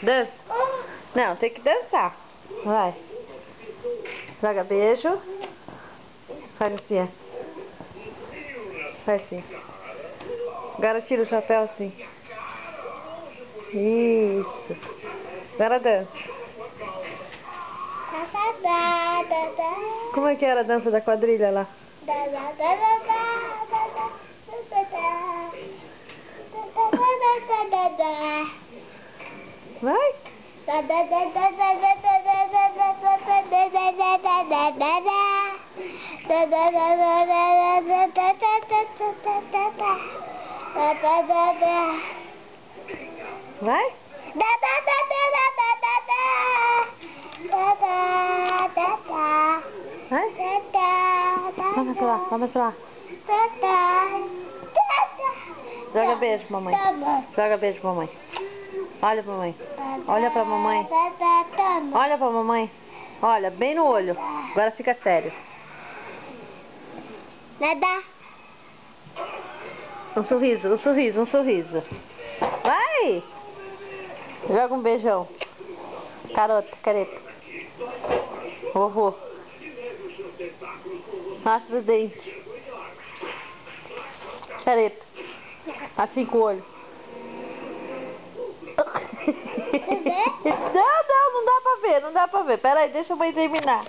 Dança. Não, tem que dançar. Vai. Joga beijo. Faz assim, ó. Faz assim. Agora tira o chapéu assim. Isso. Agora dança. Como é que era a dança da quadrilha lá? Vai. Vai. Vai. Vamos lá, vamos lá. Joga beijo, mamãe. Joga beijo, mamãe. Olha pra mamãe. Olha pra mamãe. Olha pra mamãe. Olha, bem no olho. Agora fica sério. Nada. Um sorriso, um sorriso, um sorriso. Vai! Joga um beijão. Carota, careta. Vovô. Mostra os dentes. Careta. Assim com o olho. Não, não dá pra ver, não dá pra ver. Pera aí, deixa a mãe terminar.